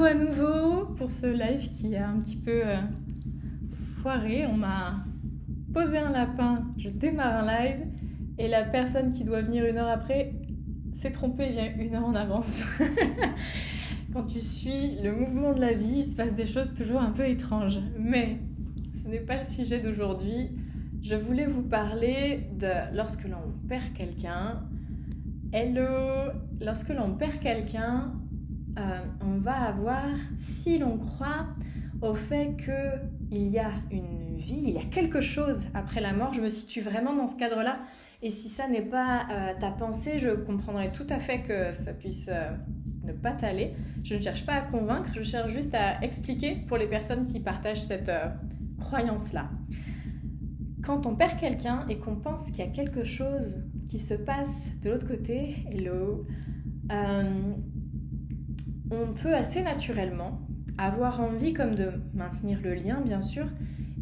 À nouveau pour ce live qui a un petit peu foiré. On m'a posé un lapin, je démarre un live et la personne qui doit venir une heure après s'est trompée et vient une heure en avance. Quand tu suis le mouvement de la vie, il se passe des choses toujours un peu étranges. Mais ce n'est pas le sujet d'aujourd'hui. Je voulais vous parler de lorsque l'on perd quelqu'un. Hello! Lorsque l'on perd quelqu'un, on va avoir, si l'on croit au fait qu'il y a une vie, il y a quelque chose après la mort, je me situe vraiment dans ce cadre-là. Et si ça n'est pas ta pensée, je comprendrais tout à fait que ça puisse ne pas t'aller. Je ne cherche pas à convaincre, je cherche juste à expliquer pour les personnes qui partagent cette croyance-là. Quand on perd quelqu'un et qu'on pense qu'il y a quelque chose qui se passe de l'autre côté, hello, on peut assez naturellement avoir envie comme de maintenir le lien, bien sûr,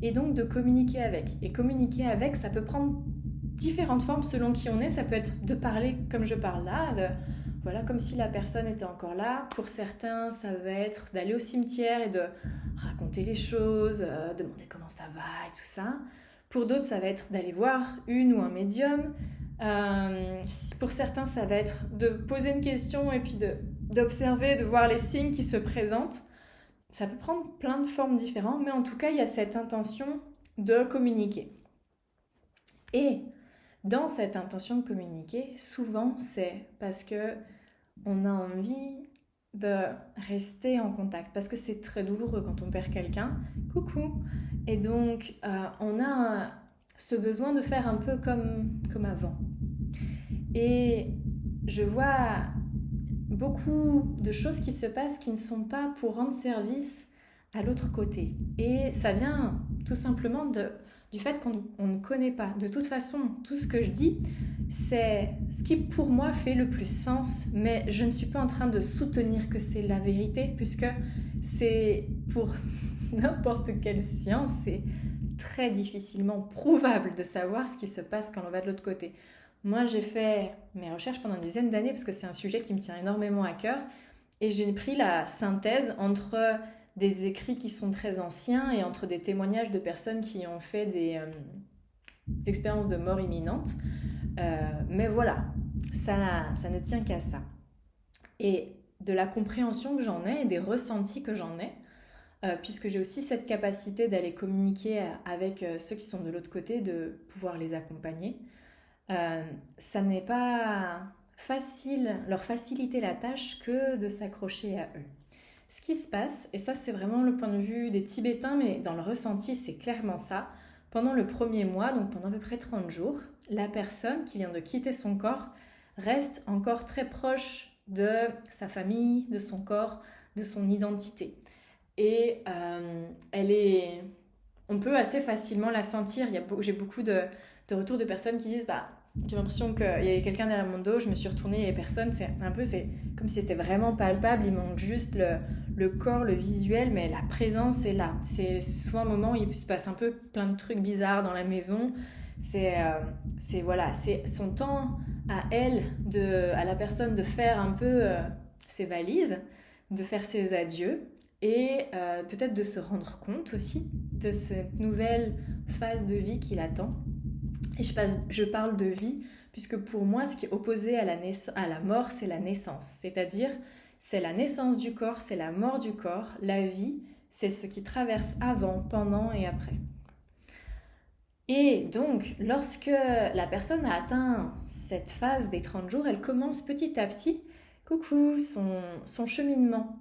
et donc de communiquer avec. Et communiquer avec, ça peut prendre différentes formes selon qui on est. Ça peut être de parler comme je parle là, voilà, comme si la personne était encore là. Pour certains, ça va être d'aller au cimetière et de raconter les choses, demander comment ça va et tout ça. Pour d'autres, ça va être d'aller voir une ou un médium. Pour certains, ça va être de poser une question et puis d'observer, de voir les signes qui se présentent. Ça peut prendre plein de formes différentes, mais en tout cas, il y a cette intention de communiquer. Et dans cette intention de communiquer, souvent, c'est parce que on a envie de rester en contact, parce que c'est très douloureux quand on perd quelqu'un. Coucou! Et donc, on a ce besoin de faire un peu comme avant. Et je vois beaucoup de choses qui se passent qui ne sont pas pour rendre service à l'autre côté. Et ça vient tout simplement du fait qu'on ne connaît pas. De toute façon, tout ce que je dis, c'est ce qui pour moi fait le plus sens, mais je ne suis pas en train de soutenir que c'est la vérité, puisque c'est pour n'importe quelle science, c'est très difficilement prouvable de savoir ce qui se passe quand on va de l'autre côté. Moi, j'ai fait mes recherches pendant une dizaine d'années parce que c'est un sujet qui me tient énormément à cœur et j'ai pris la synthèse entre des écrits qui sont très anciens et entre des témoignages de personnes qui ont fait des expériences de mort imminente. Mais voilà, ça ne tient qu'à ça. Et de la compréhension que j'en ai et des ressentis que j'en ai, puisque j'ai aussi cette capacité d'aller communiquer avec ceux qui sont de l'autre côté, de pouvoir les accompagner. Ça n'est pas facile, leur faciliter la tâche que de s'accrocher à eux. Ce qui se passe, et ça c'est vraiment le point de vue des Tibétains, mais dans le ressenti c'est clairement ça, pendant le premier mois, donc pendant à peu près 30 jours, la personne qui vient de quitter son corps reste encore très proche de sa famille, de son corps, de son identité. Et on peut assez facilement la sentir. J'ai beaucoup de retours de personnes qui disent j'ai l'impression qu'il y avait quelqu'un derrière mon dos, je me suis retournée et personne. C'est comme si c'était vraiment palpable. Il manque juste le corps, le visuel, mais la présence est là. C'est souvent un moment où il se passe un peu plein de trucs bizarres dans la maison. C'est son temps à elle, à la personne de faire un peu ses valises, de faire ses adieux et peut-être de se rendre compte aussi de cette nouvelle phase de vie qui l'attend. Et je parle de vie puisque pour moi, ce qui est opposé à la mort, c'est la naissance. C'est-à-dire, c'est la naissance du corps, c'est la mort du corps. La vie, c'est ce qui traverse avant, pendant et après. Et donc, lorsque la personne a atteint cette phase des 30 jours, elle commence petit à petit, son cheminement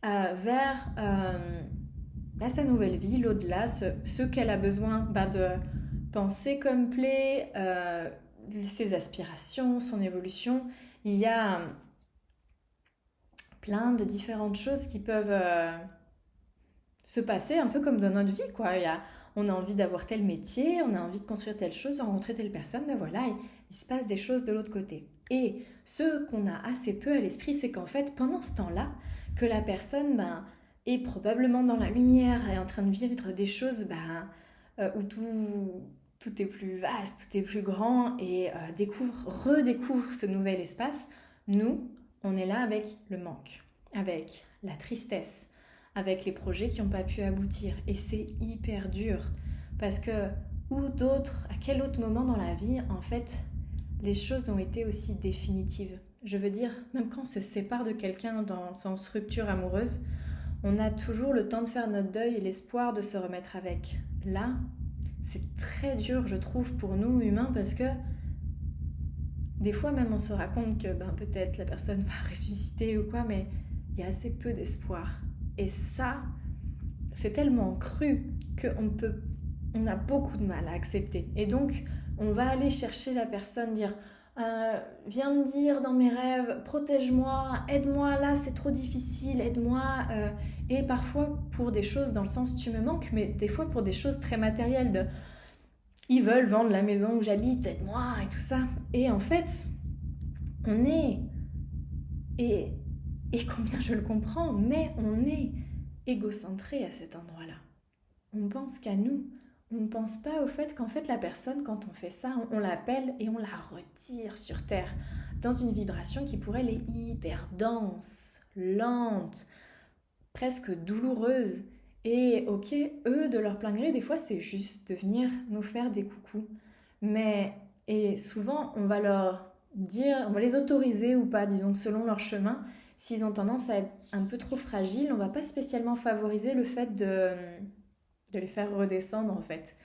vers sa nouvelle vie, l'au-delà, ce qu'elle a besoin de penser comme plaît, ses aspirations, son évolution. Il y a plein de différentes choses qui peuvent se passer un peu comme dans notre vie, quoi. On a envie d'avoir tel métier, on a envie de construire telle chose, de rencontrer telle personne, mais voilà, il se passe des choses de l'autre côté. Et ce qu'on a assez peu à l'esprit, c'est qu'en fait, pendant ce temps-là, que la personne est probablement dans la lumière, est en train de vivre des choses où tout est plus vaste, tout est plus grand et redécouvre ce nouvel espace. Nous, on est là avec le manque, avec la tristesse, avec les projets qui n'ont pas pu aboutir. Et c'est hyper dur parce que, à quel autre moment dans la vie, en fait, les choses ont été aussi définitives. Je veux dire, même quand on se sépare de quelqu'un dans son rupture amoureuse, on a toujours le temps de faire notre deuil et l'espoir de se remettre avec. Là, c'est très dur, je trouve, pour nous humains, parce que des fois même on se raconte que peut-être la personne va ressusciter ou quoi, mais il y a assez peu d'espoir. Et ça, c'est tellement cru qu'on a beaucoup de mal à accepter. Et donc, on va aller chercher la personne, dire viens me dire dans mes rêves, protège-moi, aide-moi, là c'est trop difficile, aide-moi. Et parfois pour des choses dans le sens tu me manques, mais des fois pour des choses très matérielles, ils veulent vendre la maison où j'habite, aide-moi et tout ça. Et en fait, on est, et combien je le comprends, mais on est égocentré à cet endroit-là. On pense qu'à nous. On ne pense pas au fait qu'en fait la personne, quand on fait ça, on l'appelle et on la retire sur terre dans une vibration qui pour elle est hyper dense, lente, presque douloureuse. Et ok, eux, de leur plein gré, des fois c'est juste de venir nous faire des coucous. Et souvent on va leur dire, on va les autoriser ou pas, disons selon leur chemin. S'ils ont tendance à être un peu trop fragiles, on va pas spécialement favoriser le fait de les faire redescendre en fait.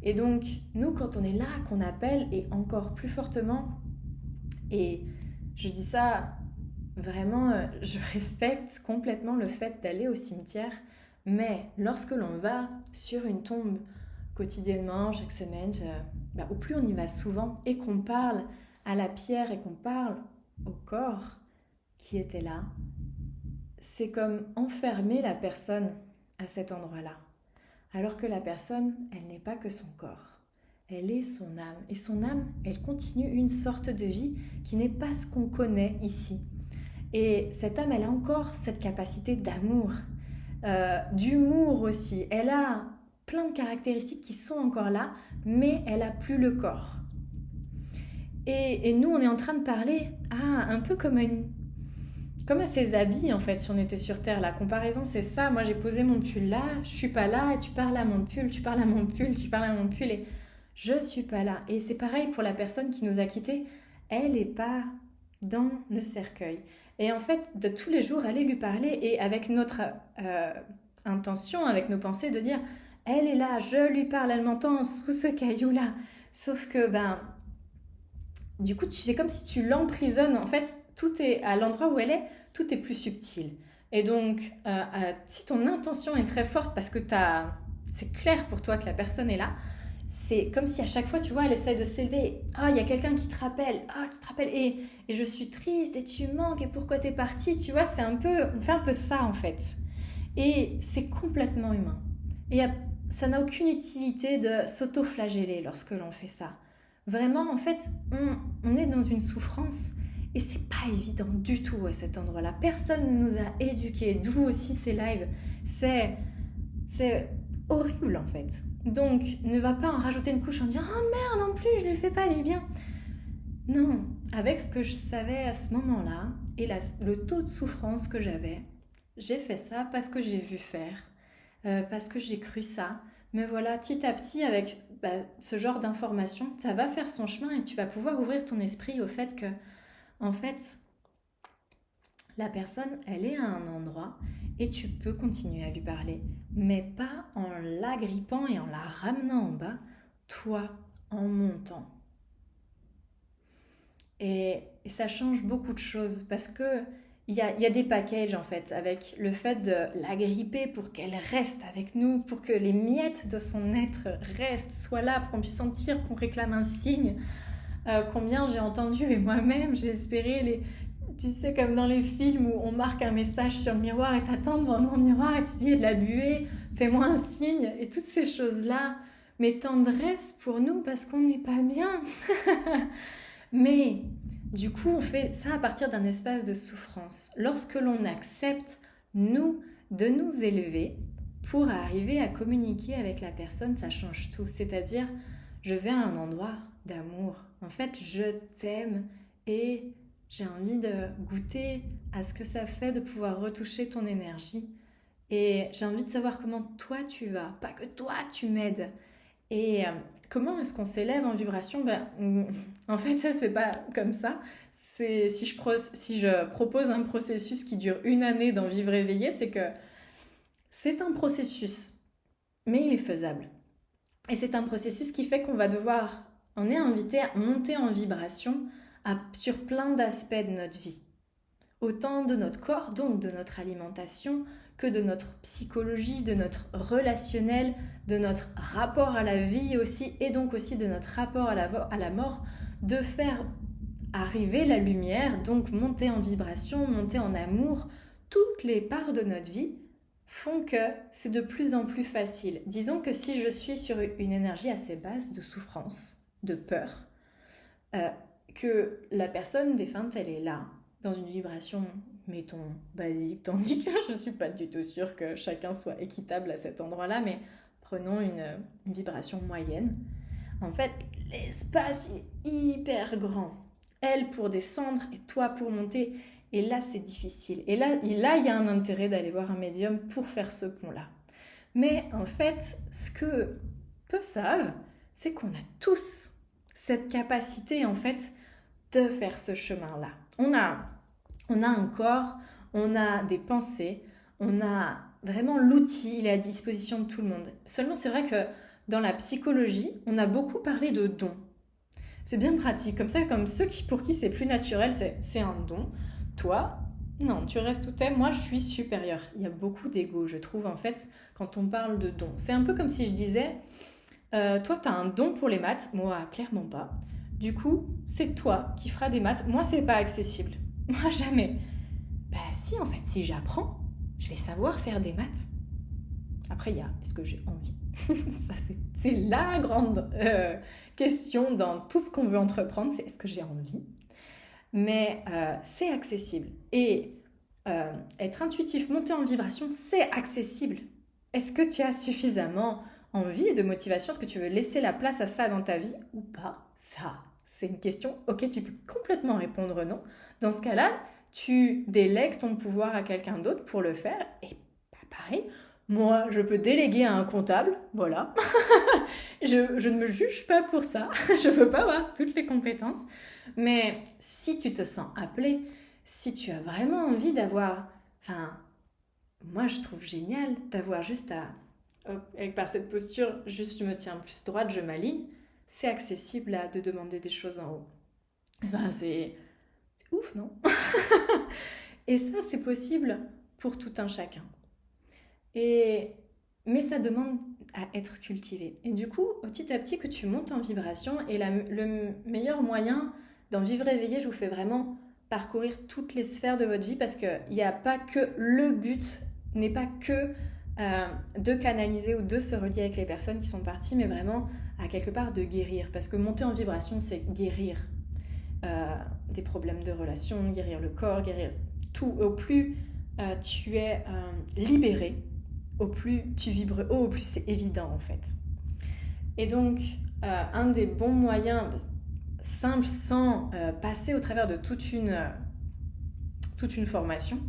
Et donc nous quand on est là, qu'on appelle, et encore plus fortement, et je dis ça vraiment, je respecte complètement le fait d'aller au cimetière, mais lorsque l'on va sur une tombe quotidiennement, chaque semaine, au plus on y va souvent et qu'on parle à la pierre et qu'on parle au corps qui était là, c'est comme enfermer la personne à cet endroit-là. Alors que la personne, elle n'est pas que son corps, elle est son âme. Et son âme, elle continue une sorte de vie qui n'est pas ce qu'on connaît ici. Et cette âme, elle a encore cette capacité d'amour, d'humour aussi. Elle a plein de caractéristiques qui sont encore là, mais elle n'a plus le corps. Et nous, on est en train de parler un peu comme à ses habits en fait, si on était sur Terre. La comparaison, c'est ça. Moi, j'ai posé mon pull là, je suis pas là, et tu parles à mon pull, tu parles à mon pull, tu parles à mon pull, et je suis pas là. Et c'est pareil pour la personne qui nous a quittés. Elle n'est pas dans le cercueil. Et en fait, de tous les jours, aller lui parler, et avec notre intention, avec nos pensées, de dire elle est là, je lui parle, elle m'entend sous ce caillou-là. Sauf que, du coup, c'est comme si tu l'emprisonnes. En fait, tout est à l'endroit où elle est, tout est plus subtil. Et donc, si ton intention est très forte parce que c'est clair pour toi que la personne est là, c'est comme si à chaque fois, tu vois, elle essaie de s'élever. Il y a quelqu'un qui te rappelle. Et je suis triste et tu manques et pourquoi t'es partie, tu vois, on fait un peu ça en fait. Et c'est complètement humain. Et ça n'a aucune utilité de s'auto-flageller lorsque l'on fait ça. Vraiment, en fait, on est dans une souffrance et c'est pas évident du tout à cet endroit-là. Personne ne nous a éduqués, d'où aussi ces lives. C'est horrible en fait. Donc, ne va pas en rajouter une couche en disant « Oh merde, en plus, je lui fais pas du bien !» Non, avec ce que je savais à ce moment-là et le taux de souffrance que j'avais, j'ai fait ça parce que j'ai vu faire, parce que j'ai cru ça. Mais voilà, petit à petit, avec ce genre d'informations, ça va faire son chemin et tu vas pouvoir ouvrir ton esprit au fait que, en fait, la personne, elle est à un endroit et tu peux continuer à lui parler, mais pas en l'agrippant et en la ramenant en bas, toi, en montant. Et ça change beaucoup de choses parce que il y a des packages en fait, avec le fait de l'agripper pour qu'elle reste avec nous, pour que les miettes de son être restent, soient là, pour qu'on puisse sentir qu'on réclame un signe. Combien j'ai entendu, et moi-même j'ai espéré, tu sais, comme dans les films où on marque un message sur le miroir et t'attends devant le miroir et tu dis il y a de la buée, fais-moi un signe, et toutes ces choses-là, mais tendresse pour nous parce qu'on n'est pas bien. Mais du coup, on fait ça à partir d'un espace de souffrance. Lorsque l'on accepte, nous, de nous élever pour arriver à communiquer avec la personne, ça change tout. C'est-à-dire, je vais à un endroit d'amour. En fait, je t'aime et j'ai envie de goûter à ce que ça fait de pouvoir retoucher ton énergie. Et j'ai envie de savoir comment toi tu vas, pas que toi tu m'aides. Et comment est-ce qu'on s'élève en vibration? En fait, ça se fait pas comme ça. C'est si je propose un processus qui dure une année dans Vivre éveillé, c'est que c'est un processus, mais il est faisable. Et c'est un processus qui fait on est invité à monter en vibration sur plein d'aspects de notre vie. Autant de notre corps, donc de notre alimentation, que de notre psychologie, de notre relationnel, de notre rapport à la vie aussi, et donc aussi de notre rapport à la mort, de faire arriver la lumière, donc monter en vibration, monter en amour. Toutes les parts de notre vie font que c'est de plus en plus facile. Disons que si je suis sur une énergie assez basse de souffrance, de peur, euh, que la personne défunte, elle est là, dans une vibration, mettons, basique, tandis que je ne suis pas du tout sûre que chacun soit équitable à cet endroit-là, mais prenons une vibration moyenne. En fait, l'espace est hyper grand. Elle pour descendre et toi pour monter. Et là, c'est difficile. Et là, il y a un intérêt d'aller voir un médium pour faire ce pont-là. Mais en fait, ce que peu savent, c'est qu'on a tous cette capacité, en fait, de faire ce chemin-là. On a un corps, on a des pensées, on a vraiment l'outil, il est à disposition de tout le monde. Seulement, c'est vrai que dans la psychologie, on a beaucoup parlé de dons. C'est bien pratique, comme ça, comme pour qui c'est plus naturel, c'est un don. Toi, non, tu restes où t'es, moi je suis supérieure. Il y a beaucoup d'ego, je trouve, en fait, quand on parle de dons. C'est un peu comme si je disais, toi t'as un don pour les maths, moi clairement pas. Du coup, c'est toi qui feras des maths. Moi, c'est pas accessible. Moi, jamais. Bah si, en fait, si j'apprends, je vais savoir faire des maths. Après, il y a, est-ce que j'ai envie? Ça, c'est la grande question dans tout ce qu'on veut entreprendre, c'est est-ce que j'ai envie? Mais c'est accessible. Et être intuitif, monter en vibration, c'est accessible. Est-ce que tu as suffisamment envie de motivation? Est-ce que tu veux laisser la place à ça dans ta vie ou pas? Ça, c'est une question auquel tu peux complètement répondre non. Dans ce cas-là, tu délègues ton pouvoir à quelqu'un d'autre pour le faire. Et pareil, moi, je peux déléguer à un comptable, voilà. Je ne me juge pas pour ça. Je ne veux pas avoir toutes les compétences. Mais si tu te sens appelé, si tu as vraiment envie d'avoir... Enfin, moi, je trouve génial d'avoir juste à... par cette posture, juste je me tiens plus droite, je m'aligne. C'est accessible à de demander des choses en haut. Enfin, c'est ouf, non? Et ça, c'est possible pour tout un chacun. Mais ça demande à être cultivé. Et du coup, petit à petit que tu montes en vibration, et le meilleur moyen d'en vivre éveillé, je vous fais vraiment parcourir toutes les sphères de votre vie parce qu'il n'y a pas que le but, n'est pas que de canaliser ou de se relier avec les personnes qui sont parties, mais vraiment à quelque part de guérir. Parce que monter en vibration, c'est guérir des problèmes de relation, guérir le corps, guérir tout. Au plus tu es libéré, au plus tu vibres haut, au plus c'est évident en fait. Et donc, un des bons moyens simples sans passer au travers de toute une formation,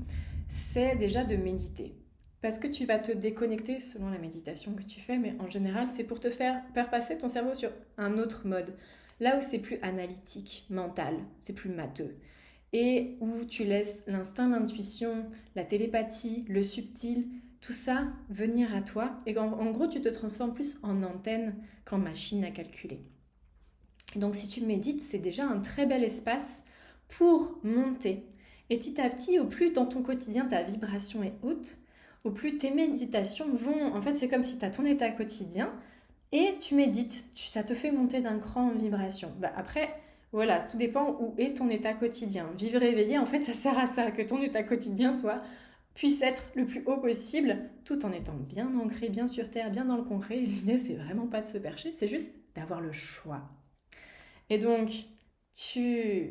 c'est déjà de méditer. Parce que tu vas te déconnecter selon la méditation que tu fais, mais en général, c'est pour te faire passer ton cerveau sur un autre mode. Là où c'est plus analytique, mental, c'est plus matheux. Et où tu laisses l'instinct, l'intuition, la télépathie, le subtil, tout ça venir à toi. Et en gros, tu te transformes plus en antenne qu'en machine à calculer. Et donc, si tu médites, c'est déjà un très bel espace pour monter. Et petit à petit, au plus dans ton quotidien, ta vibration est haute, au plus tes méditations vont... En fait, c'est comme si tu as ton état quotidien et tu médites. Ça te fait monter d'un cran en vibration. Après, voilà, tout dépend où est ton état quotidien. Vivre éveillé, en fait, ça sert à ça, que ton état quotidien puisse être le plus haut possible, tout en étant bien ancré, bien sur terre, bien dans le concret. L'idée, c'est vraiment pas de se percher, c'est juste d'avoir le choix. Et donc,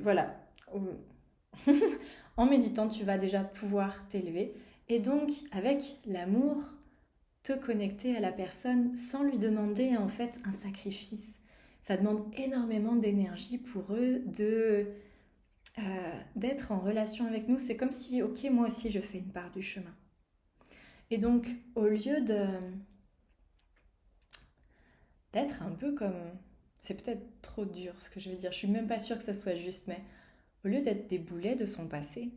voilà, en méditant, tu vas déjà pouvoir t'élever. Et donc, avec l'amour, te connecter à la personne sans lui demander en fait un sacrifice. Ça demande énormément d'énergie pour eux d'être en relation avec nous, c'est comme si, ok, moi aussi je fais une part du chemin. Et donc, au lieu d'être un peu comme... C'est peut-être trop dur ce que je vais dire, je suis même pas sûre que ça soit juste, mais au lieu d'être des boulets de son passé,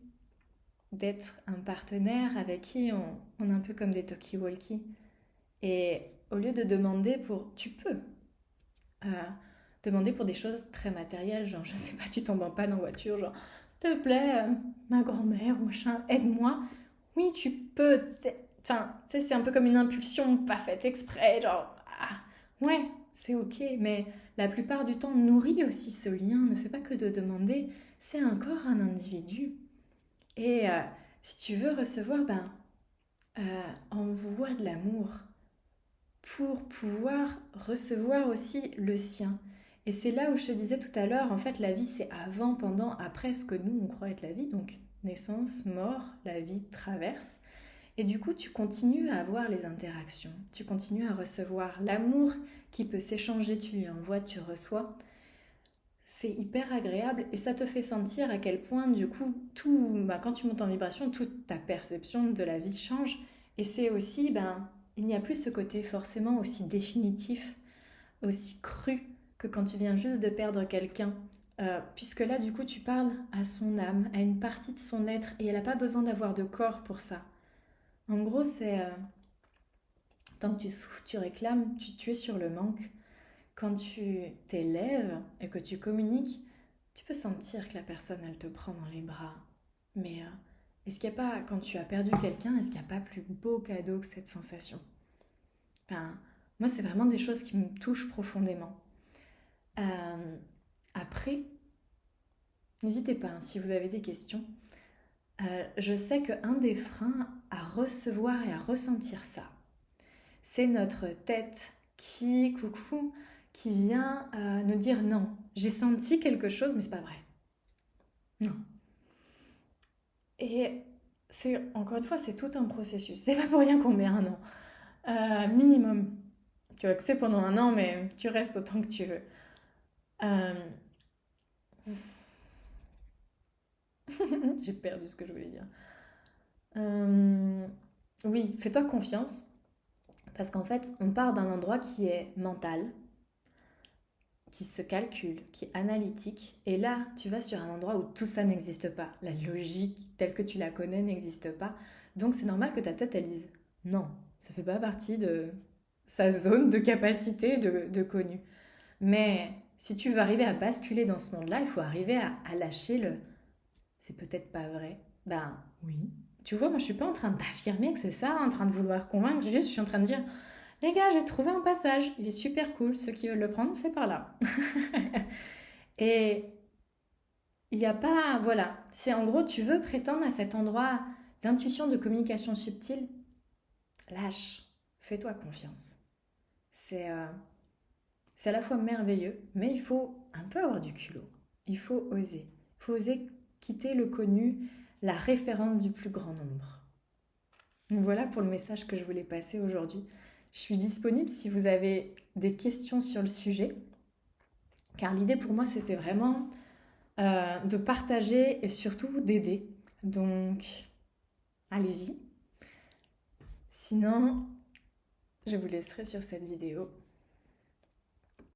d'être un partenaire avec qui on est un peu comme des talkie-walkie. Et au lieu de demander pour... Tu peux demander pour des choses très matérielles, genre, je sais pas, tu tombes en panne en voiture, genre, s'il te plaît, ma grand-mère ou machin, aide-moi. Oui, tu peux. Enfin, tu sais, c'est un peu comme une impulsion pas faite exprès, genre, ouais, c'est ok, mais la plupart du temps, nourrit aussi ce lien, ne fait pas que de demander, c'est encore un individu. Et si tu veux recevoir, ben, envoie de l'amour pour pouvoir recevoir aussi le sien. Et c'est là où je te disais tout à l'heure, en fait, la vie, c'est avant, pendant, après ce que nous, on croit être la vie. Donc, naissance, mort, la vie traverse. Et du coup, tu continues à avoir les interactions. Tu continues à recevoir l'amour qui peut s'échanger. Tu lui envoies, tu reçois. C'est hyper agréable et ça te fait sentir à quel point, du coup, quand tu montes en vibration, toute ta perception de la vie change. Et c'est aussi, il n'y a plus ce côté forcément aussi définitif, aussi cru que quand tu viens juste de perdre quelqu'un. Puisque là, du coup, tu parles à son âme, à une partie de son être, et elle n'a pas besoin d'avoir de corps pour ça. En gros, c'est tant que tu souffres, tu réclames, tu es sur le manque. Quand tu t'élèves et que tu communiques, tu peux sentir que la personne, elle te prend dans les bras. Mais est-ce qu'il n'y a pas, quand tu as perdu quelqu'un, est-ce qu'il n'y a pas plus beau cadeau que cette sensation? Moi, c'est vraiment des choses qui me touchent profondément. Euh, Après, n'hésitez pas, hein, si vous avez des questions. Je sais qu'un des freins à recevoir et à ressentir ça, c'est notre tête coucou, qui vient nous dire non. J'ai senti quelque chose, mais c'est pas vrai. Non. Et c'est, encore une fois, c'est tout un processus. C'est pas pour rien qu'on met un an. Minimum. Tu vois que c'est pendant un an, mais tu restes autant que tu veux. Euh, J'ai perdu ce que je voulais dire. Euh, Oui, fais-toi confiance. Parce qu'en fait, on part d'un endroit qui est mental, qui se calcule, qui est analytique. Et là, tu vas sur un endroit où tout ça n'existe pas. La logique telle que tu la connais n'existe pas. Donc c'est normal que ta tête, elle dise non, ça fait pas partie de sa zone de capacité de connu. Mais si tu veux arriver à basculer dans ce monde-là, il faut arriver à lâcher le c'est peut-être pas vrai. Ben oui. Tu vois, moi je suis pas en train d'affirmer que c'est ça, en train de vouloir convaincre, juste je suis en train de dire les gars, j'ai trouvé un passage, il est super cool, ceux qui veulent le prendre, c'est par là. Et il n'y a pas, voilà, c'est en gros, tu veux prétendre à cet endroit d'intuition, de communication subtile, lâche, fais-toi confiance. C'est euh, c'est à la fois merveilleux, mais il faut un peu avoir du culot. Il faut oser. Il faut oser quitter le connu, la référence du plus grand nombre. Donc voilà pour le message que je voulais passer aujourd'hui. Je suis disponible si vous avez des questions sur le sujet, car l'idée pour moi c'était vraiment de partager et surtout d'aider. Donc allez-y. Sinon, je vous laisserai sur cette vidéo